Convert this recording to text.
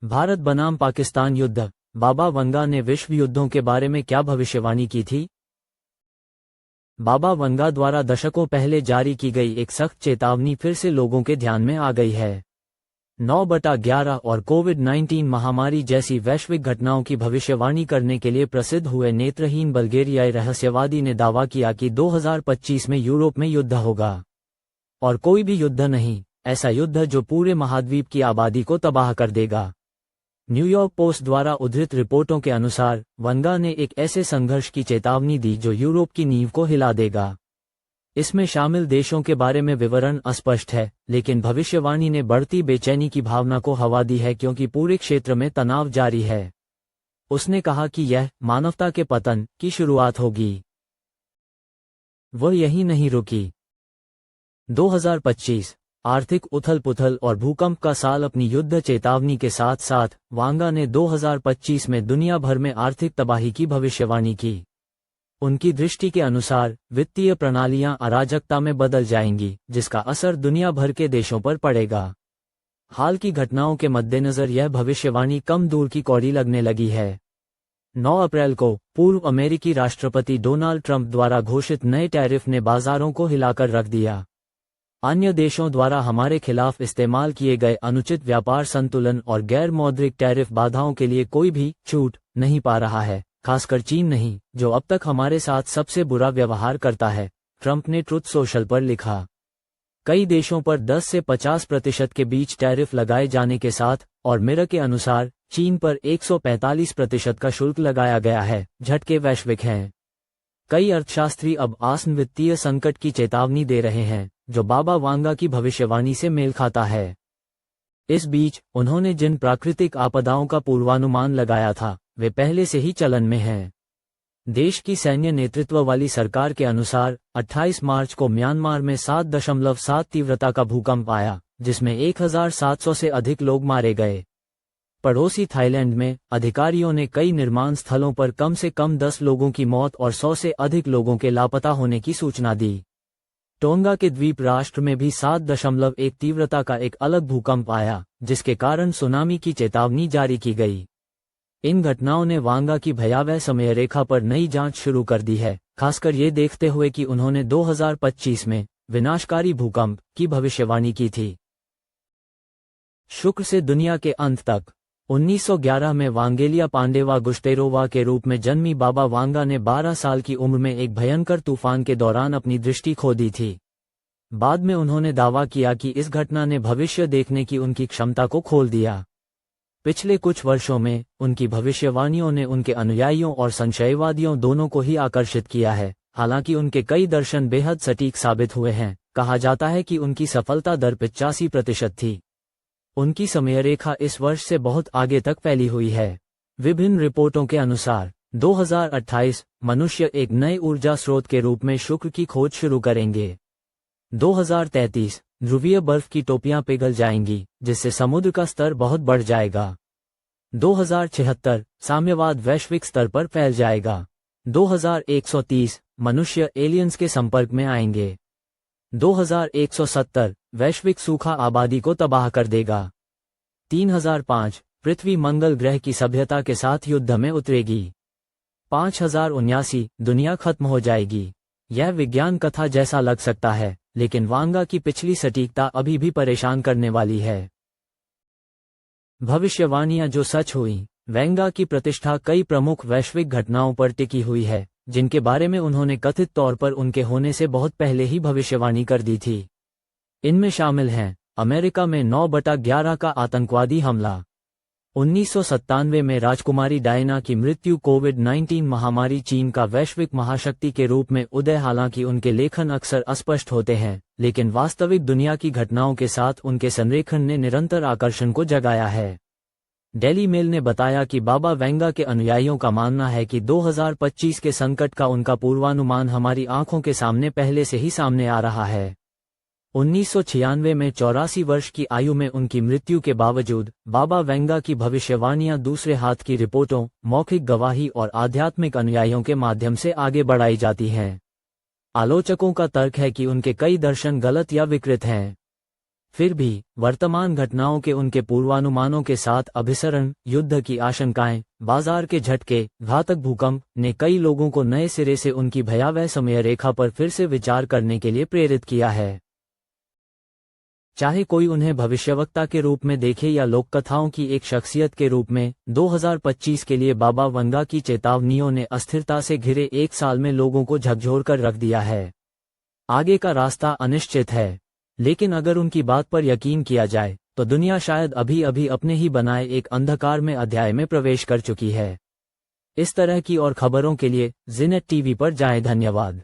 भारत बनाम पाकिस्तान युद्ध। बाबा वंगा ने विश्व युद्धों के बारे में क्या भविष्यवाणी की थी? बाबा वंगा द्वारा दशकों पहले जारी की गई एक सख्त चेतावनी फिर से लोगों के ध्यान में आ गई है। 9/11 और कोविड-19 महामारी जैसी वैश्विक घटनाओं की भविष्यवाणी करने के लिए प्रसिद्ध हुए नेत्रहीन बल्गेरियाई रहस्यवादी ने दावा किया कि 2025 में यूरोप में युद्ध होगा। और कोई भी युद्ध नहीं, ऐसा युद्ध जो पूरे महाद्वीप की आबादी को तबाह कर देगा। न्यूयॉर्क पोस्ट द्वारा उद्धृत रिपोर्टों के अनुसार वंगा ने एक ऐसे संघर्ष की चेतावनी दी जो यूरोप की नींव को हिला देगा। इसमें शामिल देशों के बारे में विवरण अस्पष्ट है, लेकिन भविष्यवाणी ने बढ़ती बेचैनी की भावना को हवा दी है क्योंकि पूरे क्षेत्र में तनाव जारी है। उसने कहा कि यह मानवता के पतन की शुरुआत होगी। वह यहीं नहीं रुकी। 2025 आर्थिक उथल-पुथल और भूकंप का साल अपनी युद्ध चेतावनी के साथ साथ वांगा ने 2025 में दुनिया भर में आर्थिक तबाही की भविष्यवाणी की। उनकी दृष्टि के अनुसार वित्तीय प्रणालियां अराजकता में बदल जाएंगी, जिसका असर दुनिया भर के देशों पर पड़ेगा। हाल की घटनाओं के मद्देनजर यह भविष्यवाणी कम दूर की कौड़ी लगने लगी है। 9 अप्रैल को पूर्व अमेरिकी राष्ट्रपति डोनाल्ड ट्रंप द्वारा घोषित नए टैरिफ ने बाजारों को हिलाकर रख दिया। अन्य देशों द्वारा हमारे खिलाफ इस्तेमाल किए गए अनुचित व्यापार संतुलन और गैर मौद्रिक टैरिफ बाधाओं के लिए कोई भी छूट नहीं पा रहा है, खासकर चीन नहीं, जो अब तक हमारे साथ सबसे बुरा व्यवहार करता है, ट्रंप ने ट्रुथ सोशल पर लिखा। कई देशों पर 10 से 50% के बीच टैरिफ लगाए जाने के साथ और मिरर के अनुसार चीन पर 145% का शुल्क लगाया गया है। झटके वैश्विक हैं। कई अर्थशास्त्री अब आसन वित्तीय संकट की चेतावनी दे रहे हैं, जो बाबा वांगा की भविष्यवाणी से मेल खाता है। इस बीच उन्होंने जिन प्राकृतिक आपदाओं का पूर्वानुमान लगाया था, वे पहले से ही चलन में हैं। देश की सैन्य नेतृत्व वाली सरकार के अनुसार 28 मार्च को म्यांमार में 7.7 तीव्रता का भूकंप आया, जिसमें 1700 से अधिक लोग मारे गए। पड़ोसी थाईलैंड में अधिकारियों ने कई निर्माण स्थलों पर कम से कम 10 लोगों की मौत और 100 से अधिक लोगों के लापता होने की सूचना दी। टोंगा के द्वीप राष्ट्र में भी 7.1 तीव्रता का एक अलग भूकंप आया, जिसके कारण सुनामी की चेतावनी जारी की गई। इन घटनाओं ने वांगा की भयावह समय रेखा पर नई जांच शुरू कर दी है, खासकर ये देखते हुए कि उन्होंने 2025 में विनाशकारी भूकंप की भविष्यवाणी की थी। शुक्र से दुनिया के अंत तक। 1911 में वांगेलिया पांडेवा गुश्तेरोवा के रूप में जन्मी बाबा वांगा ने 12 साल की उम्र में एक भयंकर तूफान के दौरान अपनी दृष्टि खो दी थी। बाद में उन्होंने दावा किया कि इस घटना ने भविष्य देखने की उनकी क्षमता को खोल दिया। पिछले कुछ वर्षों में उनकी भविष्यवाणियों ने उनके अनुयायियों और संशयवादियों दोनों को ही आकर्षित किया है। हालांकि उनके कई दर्शन बेहद सटीक साबित हुए हैं। कहा जाता है कि उनकी सफलता दर 85% थी। उनकी समय रेखा इस वर्ष से बहुत आगे तक फैली हुई है। विभिन्न रिपोर्टों के अनुसार 2028 मनुष्य एक नए ऊर्जा स्रोत के रूप में शुक्र की खोज शुरू करेंगे। 2033 ध्रुवीय बर्फ की टोपियां पिघल जाएंगी, जिससे समुद्र का स्तर बहुत बढ़ जाएगा। 2076 साम्यवाद वैश्विक स्तर पर फैल जाएगा। 2130 मनुष्य एलियंस के संपर्क में आएंगे। 2170 वैश्विक सूखा आबादी को तबाह कर देगा। 3005 पृथ्वी मंगल ग्रह की सभ्यता के साथ युद्ध में उतरेगी। 5079 दुनिया खत्म हो जाएगी। यह विज्ञान कथा जैसा लग सकता है, लेकिन वांगा की पिछली सटीकता अभी भी परेशान करने वाली है। भविष्यवाणियां जो सच हुई। वांगा की प्रतिष्ठा कई प्रमुख वैश्विक घटनाओं पर टिकी हुई है, जिनके बारे में उन्होंने कथित तौर पर उनके होने से बहुत पहले ही भविष्यवाणी कर दी थी। इनमें शामिल हैं अमेरिका में 9/11 का आतंकवादी हमला, 1997 में राजकुमारी डायना की मृत्यु, कोविड-19 महामारी, चीन का वैश्विक महाशक्ति के रूप में उदय। हालांकि उनके लेखन अक्सर अस्पष्ट होते हैं, लेकिन वास्तविक दुनिया की घटनाओं के साथ उनके संरेखण ने निरंतर आकर्षण को जगाया है। डेली मेल ने बताया कि बाबा वांगा के अनुयायियों का मानना है कि 2025 के संकट का उनका पूर्वानुमान हमारी आंखों के सामने पहले से ही सामने आ रहा है। 1996 में 84 वर्ष की आयु में उनकी मृत्यु के बावजूद बाबा वांगा की भविष्यवाणियां दूसरे हाथ की रिपोर्टों, मौखिक गवाही और आध्यात्मिक अनुयायियों के माध्यम से आगे बढ़ाई जाती हैं। आलोचकों का तर्क है कि उनके कई दर्शन गलत या विकृत हैं। फिर भी वर्तमान घटनाओं के उनके पूर्वानुमानों के साथ अभिसरण, युद्ध की आशंकाएं, बाजार के झटके, घातक भूकंप ने कई लोगों को नए सिरे से उनकी भयावह समय रेखा पर फिर से विचार करने के लिए प्रेरित किया है। चाहे कोई उन्हें भविष्यवक्ता के रूप में देखे या लोककथाओं की एक शख्सियत के रूप में, 2025 के लिए बाबा वंगा की चेतावनियों ने अस्थिरता से घिरे एक साल में लोगों को झकझोर कर रख दिया है। आगे का रास्ता अनिश्चित है, लेकिन अगर उनकी बात पर यकीन किया जाए तो दुनिया शायद अभी अभी अपने ही बनाए एक अंधकार में अध्याय में प्रवेश कर चुकी है। इस तरह की और खबरों के लिए ज़ी नेट टीवी पर जाएं। धन्यवाद।